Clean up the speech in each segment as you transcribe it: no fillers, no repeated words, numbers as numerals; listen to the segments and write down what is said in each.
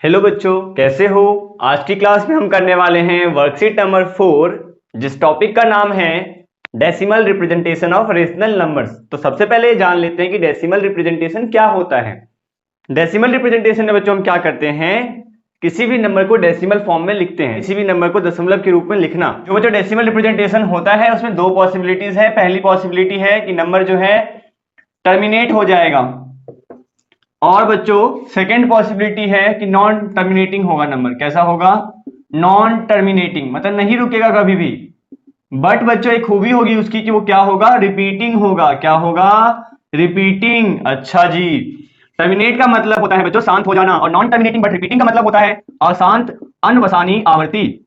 Hello बच्चों, कैसे हो। आज की क्लास में हम करने वाले हैं वर्कशीट नंबर 4, जिस टॉपिक का नाम है decimal representation of rational numbers. तो सबसे पहले जान लेते हैं कि डेसिमल रिप्रेजेंटेशन क्या होता है। डेसिमल रिप्रेजेंटेशन में बच्चों हम क्या करते हैं, किसी भी नंबर को डेसिमल फॉर्म में लिखते हैं। किसी भी नंबर को दशमलव के रूप में लिखना। जो बच्चों डेसिमल रिप्रेजेंटेशन होता है उसमें दो पॉसिबिलिटीज है। पहली पॉसिबिलिटी है कि नंबर जो है टर्मिनेट हो जाएगा, और बच्चों सेकेंड पॉसिबिलिटी है कि नॉन टर्मिनेटिंग होगा नंबर। कैसा होगा? नॉन टर्मिनेटिंग, मतलब नहीं रुकेगा कभी भी। बट बच्चों एक खूबी होगी उसकी कि वो क्या होगा? रिपीटिंग होगा। क्या होगा? रिपीटिंग। अच्छा जी। टर्मिनेट का मतलब होता है बच्चों शांत हो जाना, और नॉन टर्मिनेटिंग बट रिपीटिंग का मतलब होता है अशांत अनवसानी आवर्ती।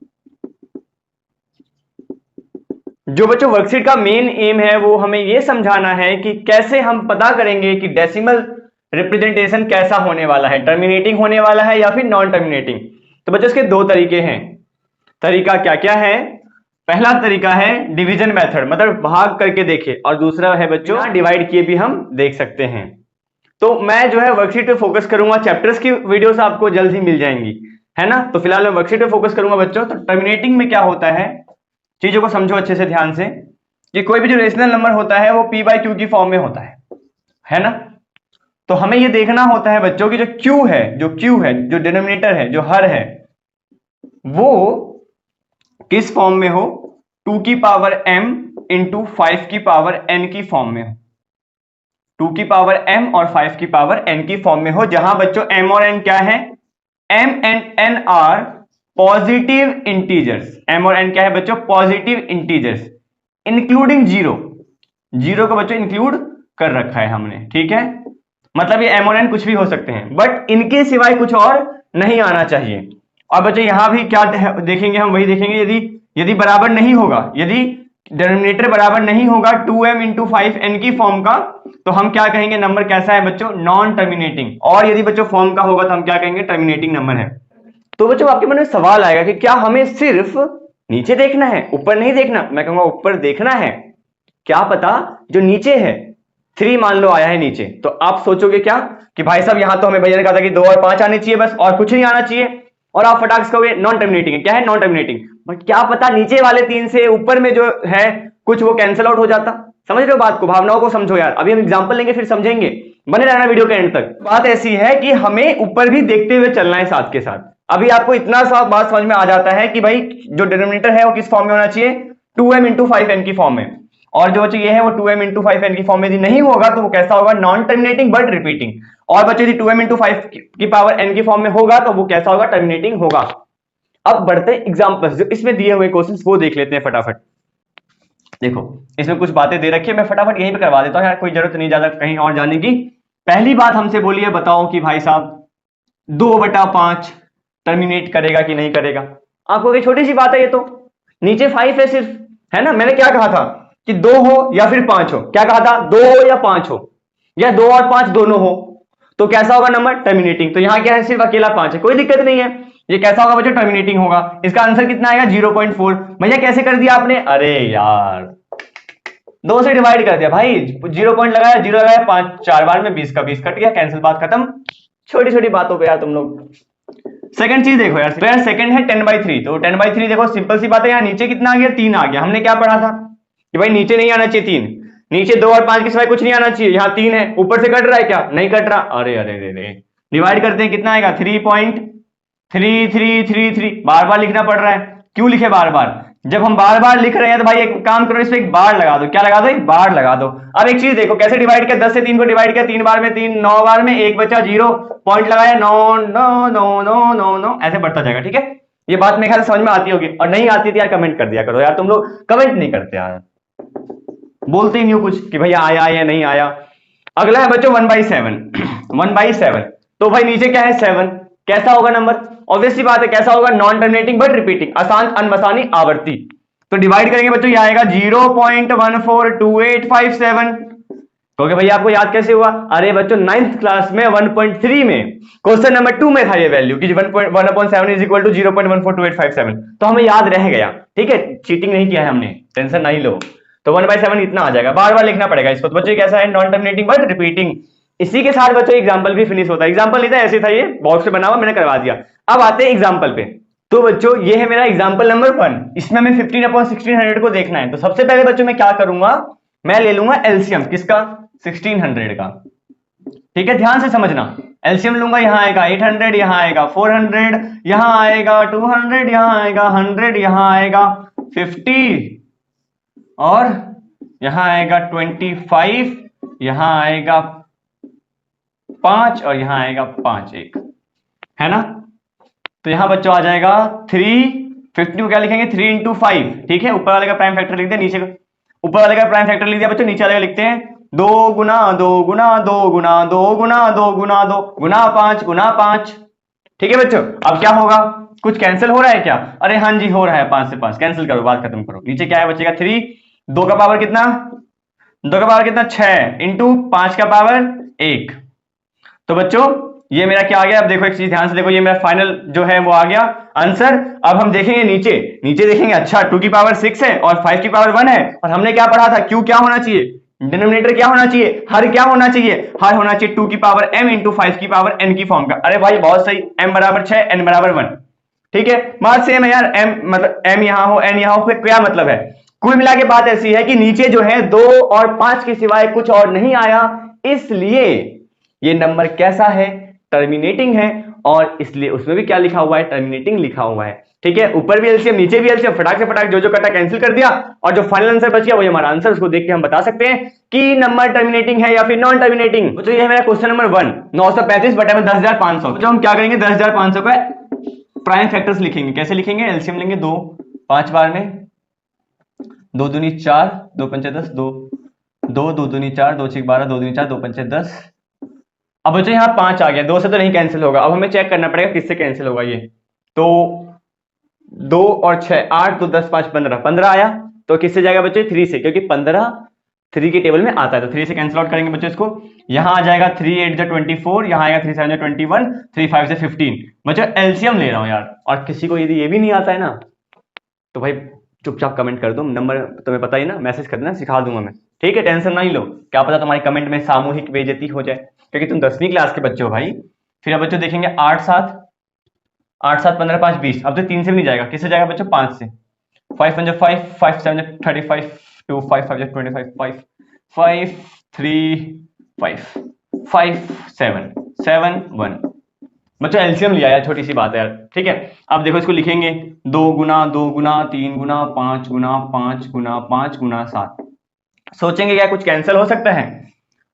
जो बच्चों वर्कशीट का मेन एम है वो हमें ये समझाना है कि कैसे हम पता करेंगे कि डेसिमल रिप्रेजेंटेशन कैसा होने वाला है, टर्मिनेटिंग होने वाला है या फिर नॉन टर्मिनेटिंग। तो बच्चों इसके दो तरीके हैं। तरीका क्या क्या है? पहला तरीका है डिवीजन मेथड, मतलब भाग करके देखे, और दूसरा है बच्चों डिवाइड किए भी हम देख सकते हैं। तो मैं जो है वर्कशीट पे फोकस करूंगा, चैप्टर्स की वीडियोस आपको जल्द ही मिल जाएंगी, है ना। तो फिलहाल मैं वर्कशीट पे फोकस करूंगा बच्चों। तो टर्मिनेटिंग में क्या होता है, चीजों को समझो अच्छे से ध्यान से, कि कोई भी जो रेशनल नंबर होता है वो p बाई क्यू की फॉर्म में होता है ना। तो हमें ये देखना होता है बच्चों की जो q है, जो डिनोमिनेटर है, जो हर है, वो किस फॉर्म में हो? 2 की पावर m इंटू 5 की पावर n की फॉर्म में हो। 2 की पावर m और 5 की पावर n की फॉर्म में हो, जहां बच्चों m और n क्या है? m and n are positive integers. m और n क्या है बच्चों? Positive integers, including zero. Zero को बच्चों इंक्लूड कर रखा है हमने, ठीक है। मतलब ये m और n कुछ भी हो सकते हैं, बट इनके सिवाय कुछ और नहीं आना चाहिए। और बच्चों यहां भी क्या देखेंगे हम? वही देखेंगे, यदि यदि बराबर नहीं होगा, यदि डिनोमिनेटर बराबर नहीं होगा 2m इंटू 5n की फॉर्म का, तो हम क्या कहेंगे? नंबर कैसा है बच्चों? Non terminating. और यदि बच्चों फॉर्म का होगा तो हम क्या कहेंगे? टर्मिनेटिंग नंबर है। तो बच्चों आपके मन में सवाल आएगा कि क्या हमें सिर्फ नीचे देखना है, ऊपर नहीं देखना? मैं कहूंगा ऊपर देखना है। क्या पता जो नीचे है 3 मान लो आया है नीचे, तो आप सोचोगे क्या कि भाई साहब यहां तो हमें भैया ने कहा था कि 2 और 5 आने चाहिए बस, और कुछ नहीं आना चाहिए, और आप फटाक से कहोगे नॉन टर्मिनेटिंग है। क्या है? Non terminating. बट क्या पता नीचे वाले 3 से ऊपर में जो है कुछ वो कैंसिल आउट हो जाता। समझ रहे हो बात को? भावनाओं को समझो यार। अभी हम एग्जांपल लेंगे फिर समझेंगे, बने रहना वीडियो के एंड तक। बात ऐसी है कि हमें ऊपर भी देखते हुए चलना है साथ के साथ। अभी आपको इतना सा बात समझ में आ जाता है कि भाई जो डिनोमिनेटर है वो किस फॉर्म में होना चाहिए? 2m इंटू 5n की फॉर्म में। और जो बच्चे ये है वो 2m इंटू 5n की फॉर्म में यदि नहीं होगा तो वो कैसा होगा? Non terminating but repeating. और बच्चे यदि 2m इंटू 5 की पावर n की फॉर्म में होगा तो वो कैसा होगा? टर्मिनेटिंग होगा। अब बढ़ते एग्जांपल्स, जो इसमें दिए हुए क्वेश्चंस वो देख लेते हैं फटाफट। देखो इसमें कुछ बातें दे रखी है, मैं फटाफट यहीं पे करवा देता हूं यार, कोई जरूरत नहीं ज्यादा कहीं और जाने की। पहली बात हमसे बोली है, बताओ कि भाई साहब 2/5 टर्मिनेट करेगा कि नहीं करेगा? आपको ये छोटी सी बात है, ये तो नीचे 5 है सिर्फ, है ना। मैंने क्या कहा था कि 2 हो या फिर 5 हो? क्या कहा था? 2 हो या 5 हो, या 2 और 5 दोनों हो, तो कैसा होगा नंबर? टर्मिनेटिंग। तो यहां क्या है? सिर्फ अकेला 5 है, कोई दिक्कत नहीं है। ये कैसा होगा बच्चों? टर्मिनेटिंग होगा। इसका आंसर कितना आएगा? 0.4। भैया कैसे कर दिया आपने? अरे यार 2 से डिवाइड कर दिया भाई, 0 पॉइंट लगाया, 0 लगाया, 5 4 बार में 20 का 20 कट गया, कैंसिल, बात खत्म। छोटी छोटी बातों पे यार तुम लोग। सेकंड चीज देखो यार, तो यार सेकंड है 10/3। तो 10/3 देखो सिंपल सी बात है, यहाँ नीचे कितना आ गया? 3 आ गया। हमने क्या पढ़ा था कि भाई नीचे नहीं आना चाहिए 3, नीचे 2 और 5 के सिवाय कुछ नहीं आना चाहिए। यहाँ 3 है, ऊपर से कट रहा है क्या? नहीं कट रहा। अरे अरे अरे, डिवाइड करते हैं, कितना आएगा? 3.3333। बार बार लिखना पड़ रहा है, क्यों लिखे बार बार? जब हम बार बार लिख रहे हैं तो भाई एक काम करो, इस पे एक बार लगा दो। क्या लगा दो? एक बार लगा दो। अब एक चीज देखो कैसे डिवाइड किया, 10 से 3 को डिवाइड किया, 3 बार में 3, 9 बार में 1 बचा, 0 पॉइंट लगाया, no no no no no no, ऐसे बढ़ता जाएगा, ठीक है। ये बात मेरे ख्याल से समझ में आती होगी, और नहीं आती थी यार कमेंट कर दिया करो यार, तुम लोग कमेंट नहीं करते यार, बोलते ही नहीं हो कुछ कि भैया आया या नहीं आया। अगला है बच्चों 1/7। 1/7, तो भाई नीचे क्या है? 7। कैसा होगा नंबर? ऑब्वियसली बात है, कैसा होगा? नॉन टर्मिनेटिंग बट रिपीटिंग, अशांत अनमसानी आवर्ती। तो डिवाइड करेंगे बच्चों, ये आएगा 0.142857। क्योंकि भैया आपको याद कैसे हुआ? अरे बच्चों 9th क्लास में 1.3 में क्वेश्चन नंबर 2 में था ये वैल्यू कि 1/7 इज इक्वल टू 0.142857, तो हमें याद रह गया, ठीक है। चीटिंग नहीं किया है हमने, टेंशन नहीं लो। तो 1/7 इतना आ जाएगा, बार बार लिखना पड़ेगा इसको। तो बच्चों कैसा है? Non terminating but repeating. इसी के साथ बच्चों एग्जाम्पल भी फिनिश होता है। एग्जाम्पल नहीं था, ऐसे था, ये बॉक्स से बना हुआ, मैंने करवा दिया। अब आते हैं एग्जाम्पल पे। तो बच्चों ये है मेरा एग्जाम्पल नंबर 1, इसमें हमें 15/1600 को देखना है। तो सबसे पहले बच्चों मैं क्या करूंगा, मैं ले लूंगा एलसीएम किसका, 1600 का। ठीक है, ध्यान से समझना, एलसीएम लूंगा, यहां आएगा 800, यहां आएगा 400, यहां आएगा 200, यहां आएगा 100, यहां आएगा 50 और यहां आएगा 25, यहां आएगा 5 और यहां आएगा 5, एक है ना। तो यहां बच्चों आ जाएगा 350 को क्या लिखेंगे, 3 into 5। ठीक है, ऊपर वाले का प्राइम फैक्टर लिख दिया, नीचे ऊपर वाले का प्राइम फैक्टर लिख दिया बच्चों, नीचे वाले का लिखते हैं 2 गुना 2 गुना 2 गुना 2 गुना 2 गुना 2 गुना 5 गुना 5। ठीक है बच्चों, अब क्या होगा, कुछ कैंसिल हो रहा है क्या, अरे हाँ जी हो रहा है, 5 से 5 कैंसिल करो, बात खत्म करो। नीचे क्या है बचेगा 3, 2 का पावर कितना, 2 का पावर कितना 6 इंटू 5 का पावर 1। तो बच्चों ये मेरा क्या आ गया, अब देखो एक चीज ध्यान से देखो, ये मेरा फाइनल जो है वो आ गया आंसर। अब हम देखेंगे नीचे, नीचे देखेंगे, अच्छा 2 की पावर 6 है और 5 की पावर 1 है, और हमने क्या पढ़ा था, क्यू क्या होना चाहिए, डिनोमिनेटर क्या होना चाहिए, हर क्या होना चाहिए, हर होना चाहिए 2 की पावर m इंटू 5 की पावर n की फॉर्म का। अरे भाई बहुत सही, m बराबर 6 n बराबर 1। ठीक है, बात सेम है यार, m मतलब m यहां हो n यहां हो, फिर क्या मतलब है। कुल मिला के बात ऐसी है कि नीचे जो है 2 और 5 के सिवाय कुछ और नहीं आया, इसलिए ये नंबर कैसा है, टर्मिनेटिंग है, और इसलिए उसमें भी क्या लिखा हुआ है, टर्मिनेटिंग लिखा हुआ है। ठीक है, ऊपर भी एलसीएम नीचे भी एलसीएम, फटाक से फटाक जो जो कटा कैंसिल कर दिया, और जो फाइनल आंसर बच गया वही हमारा आंसर। उसको देख के हम बता सकते हैं कि नंबर टर्मिनेटिंग है या फिर नॉन टर्मिनेटिंग। तो ये है मेरा क्वेश्चन नंबर 1, 935 बटे में 10,500। तो हम क्या करेंगे, 10,500 का प्राइम फैक्टर्स लिखेंगे। कैसे लिखेंगे, एलसीएम लेंगे 2, 5 बार में 2 दूनी 4, 2 पंचे 10, 2 2 2 दूनी 4, 2 6 12, 2 दूनी 4, 2 पंचे 10। अब बच्चों यहाँ 5 आ गया, 2 से तो नहीं कैंसिल होगा, अब हमें चेक करना पड़ेगा किससे कैंसिल होगा ये। तो 2 और 6 8, तो 10 5 15, 15 आया, तो किससे जाएगा बच्चों, 3 से, क्योंकि 15 3 के टेबल में आता है, तो 3 से कैंसिल आउट करेंगे बच्चों इसको। यहाँ आ जाएगा 3 8 जो 24, यहाँ आएगा 3 7 जो 21, 3 5 से 15। बच्चों एलसीएम ले रहा हूँ यार, और किसी को यदि ये भी नहीं आता है ना, तो भाई चुपचाप कमेंट कर दो, नंबर तुम्हें पता ही ना, मैसेज कर देना, सिखा दूंगा मैं। ठीक है, टेंशन नहीं लो, क्या पता तुम्हारी कमेंट में सामूहिक बेइज्जती हो जाए, क्योंकि तुम 10वीं क्लास के बच्चे हो भाई। फिर अब बच्चों देखेंगे 8 7 15 5 20, अब तो 3 से भी नहीं जाएगा, किससे जाएगा बच्चों, 5 से। 5 1 5, 5 7 35, 2 5 5 25, 5 5 3 5 5 7 7 1। बच्चों एलसीएम लिया यार, छोटी सी बात है यार। ठीक है, अब देखो इसको लिखेंगे 2 गुना 2 गुना 3 गुना 5 गुना 5 गुना 5 गुना 7। सोचेंगे क्या कुछ कैंसिल हो सकता है,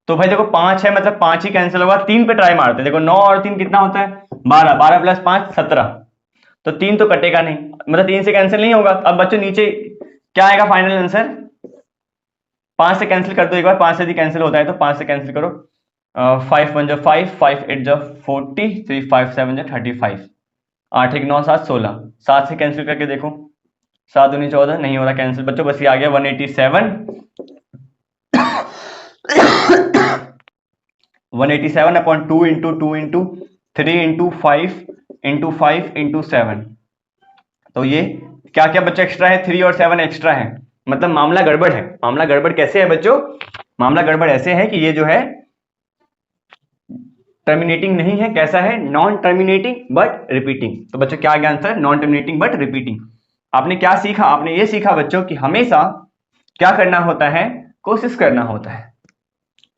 तो भाई देखो 5 है मतलब 5 ही कैंसिल होगा। 3 पे ट्राई मारते हैं, देखो 9 और 3 कितना होता है, 12, 12 प्लस 5 17, तो 3 तो कटेगा नहीं, मतलब 3 से कैंसिल नहीं होगा। अब बच्चों नीचे क्या आएगा फाइनल आंसर, 5 से कैंसिल कर दो एक बार, 5 से यदि कैंसिल होता है तो 5 से कैंसिल करो। 5 1 जो 5, 5 8 जो 40, 3 5 7 जो 35, 8 1 9 7 16, 7 से कैंसिल करके देखो, 7 दूनी 14, नहीं हो रहा कैंसिल बच्चों, बस ये आ गया 187 187 upon 2 into 2 into 3 into 5 into 5 into 7। तो ये क्या क्या बच्चों एक्स्ट्रा है, 3 और 7 एक्स्ट्रा है, मतलब मामला गड़बड़ है। मामला गड़बड़ कैसे है बच्चों, मामला गड़बड़ ऐसे है कि ये जो है टर्मिनेटिंग नहीं है, कैसा है, नॉन टर्मिनेटिंग बट रिपीटिंग। तो बच्चों क्या आ गया answer, non terminating but repeating. आपने क्या सीखा, आपने ये सीखा बच्चों कि हमेशा क्या करना होता है, कोशिश करना होता है।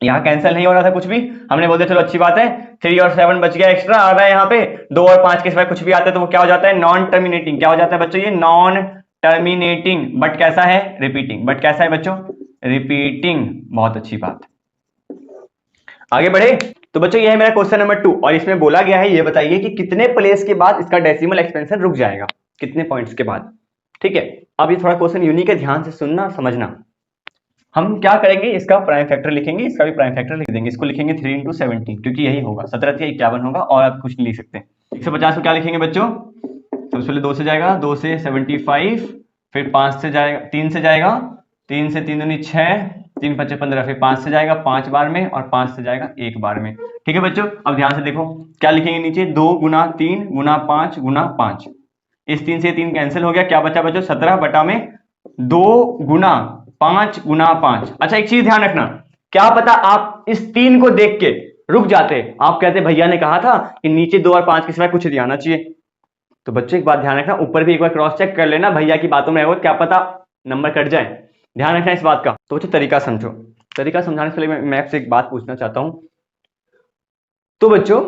यहाँ कैंसिल नहीं हो रहा था कुछ भी, हमने बोल दिया चलो अच्छी बात है, 3 और 7 बच गया, एक्स्ट्रा आ रहा है यहाँ पे, 2 और 5 के सिवाय कुछ भी आता है तो वो क्या हो जाता है, नॉन टर्मिनेटिंग। क्या हो जाता है बच्चों, ये नॉन टर्मिनेटिंग बट कैसा है, रिपीटिंग। बट कैसा है बच्चों, रिपीटिंग। बहुत अच्छी बात, आगे बढ़े। तो बच्चों ये है मेरा क्वेश्चन नंबर 2, और इसमें बोला गया है ये बताइए कि कितने प्लेस के बाद इसका डेसिमल एक्सपेंशन रुक जाएगा, कितने पॉइंट्स के बाद। ठीक है, अब ये थोड़ा क्वेश्चन यूनिक है, ध्यान से सुनना समझना। हम क्या करेंगे, इसका प्राइम फैक्टर लिखेंगे, इसका भी प्राइम फैक्टर लिख देंगे, इसको लिखेंगे 3 इंटू 17, क्योंकि यही होगा, 17 3 51 होगा, और आप कुछ नहीं लिख सकते। 150 को क्या लिखेंगे बच्चों, सबसे पहले 2 से जाएगा, 2 से 75, फिर 5 से जाएगा, 3 से जाएगा, 3 से 3 दूनी 6, 3 5 15, फिर 5 से जाएगा 5 बार में, और 5 से जाएगा 1 बार में। ठीक है बच्चों, अब ध्यान से देखो क्या लिखेंगे नीचे, 2 गुना 3 गुना 5 गुना 5, इस 3 से 3 कैंसिल हो गया, क्या बचा बच्चों, 17 बटा में 2 गुना 5 गुना 5। अच्छा एक चीज ध्यान रखना, क्या पता आप इस 3 को देख के रुक जाते, आप कहते भैया ने कहा था कि नीचे 2 और 5 के सिवाय कुछ नहीं आना चाहिए। तो बच्चों एक बात ध्यान रखना, ऊपर भी एक बार क्रॉस चेक कर लेना, भैया की बातों में क्या पता नंबर कट जाए, ध्यान रखना इस बात का। तो बच्चों तरीका समझो, तरीका समझाने से पहले मैं आपसे एक बात पूछना चाहता हूं। तो बच्चों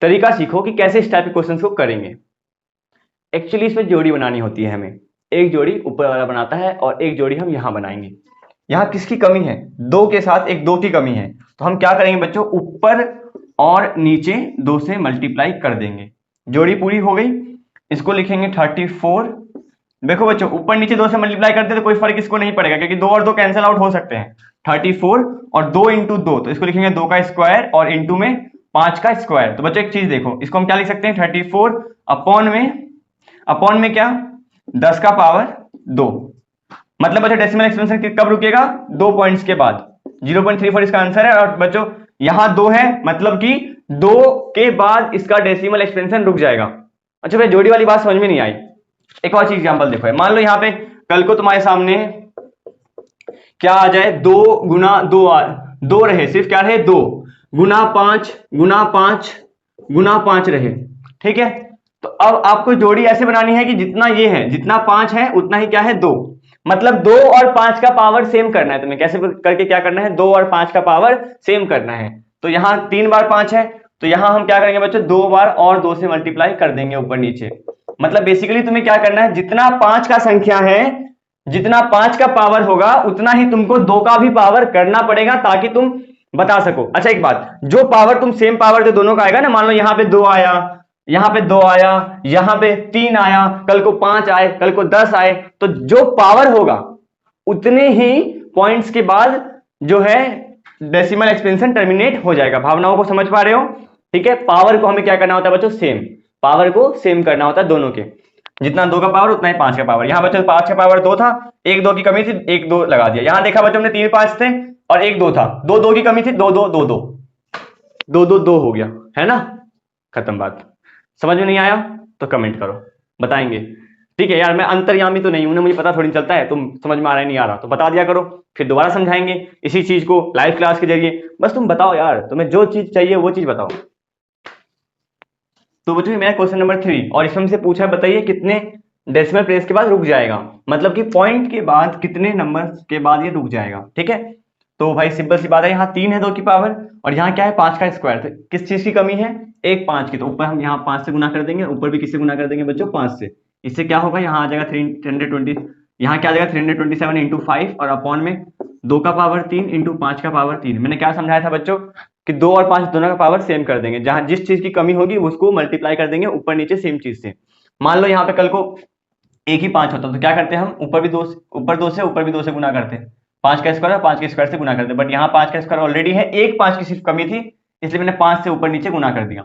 तरीका सीखो कि कैसे इस टाइप के क्वेश्चंस को करेंगे। एक्चुअली इसमें जोड़ी बनानी होती है हमें, एक जोड़ी ऊपर वाला बनाता है और एक जोड़ी हम यहां बनाएंगे। यहां किसकी कमी है, 2 के साथ एक 2 की कमी है, तो हम क्या करेंगे बच्चों, ऊपर और नीचे 2 से मल्टीप्लाई कर देंगे, जोड़ी पूरी हो गई। इसको लिखेंगे 34। देखो बच्चों ऊपर नीचे 2 से मल्टीप्लाई करते तो कोई फर्क इसको नहीं पड़ेगा, क्योंकि 2 और 2 कैंसिल आउट हो सकते हैं। 34 और 2 इंटू 2, तो इसको लिखेंगे 2 का स्क्वायर और इंटू में 5 का स्क्वायर। तो बच्चों एक चीज देखो, इसको हम क्या लिख सकते हैं, 34 अपॉन में क्या, 10 का पावर 2। मतलब बच्चों डेसिमल एक्सपेंशन कब रुकेगा, 2 पॉइंट्स के बाद, 0.34 इसका आंसर है। और बच्चों यहां 2 है, मतलब कि 2 के बाद इसका डेसिमल एक्सपेंशन रुक जाएगा। अच्छा भाई जोड़ी वाली बात समझ में नहीं आई। एक और चीज एग्जांपल देखो, मान लो यहां पे कल को तुम्हारे सामने क्या आ जाए, 2 गुना 2 रहे, सिर्फ क्या रहे 2 गुना 5 गुना 5 गुना 5 रहे, ठीक है। तो अब आपको जोड़ी ऐसे बनानी है कि जितना ये है, जितना 5 है उतना ही क्या है 2, मतलब 2 और 5 का पावर सेम करना है तुम्हें। कैसे करके क्या करना है, 2 और 5 का पावर सेम करना है। तो यहां 3 बार 5 है, तो यहां हम क्या करेंगे बच्चों, 2 बार और 2 से मल्टीप्लाई कर देंगे ऊपर नीचे। मतलब बेसिकली तुम्हें क्या करना है, जितना 5 का संख्या है, जितना 5 का पावर होगा उतना ही तुमको 2 का भी पावर करना पड़ेगा, ताकि तुम बता सको। अच्छा एक बात, जो पावर तुम सेम पावर जो दोनों का आएगा ना, मान लो यहां पे 2 आया, यहां पे 2 आया, यहां पे 3 आया, कल को 5 आए, कल को 10 आए, तो जो पावर होगा उतने ही पॉइंट्स के बाद जो है डेसिमल एक्सपेंशन टर्मिनेट हो जाएगा। भावनाओं को समझ पा रहे हो, ठीक है। पावर को हमें क्या करना होता है बच्चों, सेम, पावर को सेम करना होता है दोनों के, जितना 2 का पावर उतना ही 5 का पावर। यहां बच्चों 5 का पावर 2 था, एक 2 की कमी थी, एक 2 लगा दिया। यहां देखा बच्चों हमने 3 5 थे और एक 2 था, 2 2 की कमी थी, 2 2 2 2 2 2 2 हो गया, है ना, खत्म बात। समझ में नहीं आया तो कमेंट करो, बताएंगे, ठीक है। यार मैं अंतर्यामी तो नहीं हूं ना, मुझे पता थोड़ी चलता है तुम समझ में आ रहा है नहीं आ रहा, तो बता दिया करो, फिर दोबारा समझाएंगे इसी चीज को लाइव क्लास के जरिए। बस तुम बताओ यार, तुम्हें जो चीज चाहिए वो चीज बताओ। तो बच्चों मेरा क्वेश्चन नंबर 3, और इसमें से पूछा है बताइए कितने डेसिमल प्लेस के बाद रुक जाएगा, मतलब कि पॉइंट के बाद कितने नंबर के बाद ये रुक जाएगा, ठीक है। तो भाई सिंपल सी बात है, यहाँ 3 है 2 की पावर और यहाँ क्या है 5 का स्क्वायर। तो किस चीज की कमी है, एक 5 की, तो ऊपर हम यहाँ 5 से गुना कर देंगे, ऊपर भी किससे गुना कर देंगे बच्चों, 5 से। इससे क्या होगा, यहाँ आ जाएगा 320, यहाँ क्या आ जाएगा 327 इंटू 5 और अपॉन में 2 का पावर 3 इंटू 5 का पावर 3। मैंने क्या समझाया था बच्चों कि 2 और 5 दोनों का पावर सेम कर देंगे, जहां जिस चीज की कमी होगी उसको मल्टीप्लाई कर देंगे ऊपर नीचे सेम चीज से। मान लो यहाँ पे कल को एक ही 5 होता तो क्या करते हैं हम, ऊपर भी 2 ऊपर 2 से ऊपर भी 2 से गुना करते, 5 का स्क्वायर और 5 के स्क्वायर से गुना करते। बट यहाँ 5 का स्क्वायर ऑलरेडी है, एक 5 की सिर्फ कमी थी, इसलिए मैंने 5 से ऊपर नीचे गुना कर दिया।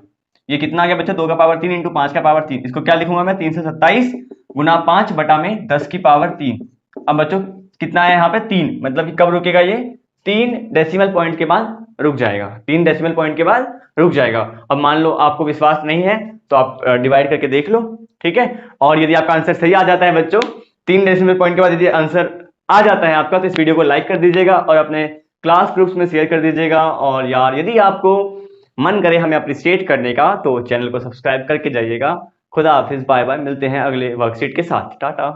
ये कितना आ गया बच्चों, 2 का पावर 3 इंटू 5 का पावर 3। इसको क्या लिखूंगा मैं, 3 से 27 गुना 5 बटा में 10 की पावर 3। अब बच्चों कितना है यहाँ पे 3, मतलब कि कब रुकेगा ये, 3 डेसिमल पॉइंट के बाद रुक जाएगा, 3 डेसिमल पॉइंट के बाद रुक जाएगा। अब मान लो आपको विश्वास नहीं है तो आप डिवाइड करके देख लो, ठीक है। और यदि आपका आंसर सही आ जाता है बच्चों, 3 डेसिमल पॉइंट के बाद यदि आंसर आ जाता है आपका, तो इस वीडियो को लाइक कर दीजिएगा और अपने क्लास ग्रुप्स में शेयर कर दीजिएगा। और यार यदि आपको मन करे हमें अप्रिशिएट करने का तो चैनल को सब्सक्राइब करके जाइएगा। खुदा हाफिज, बाय बाय, मिलते हैं अगले वर्कशीट के साथ, टाटा।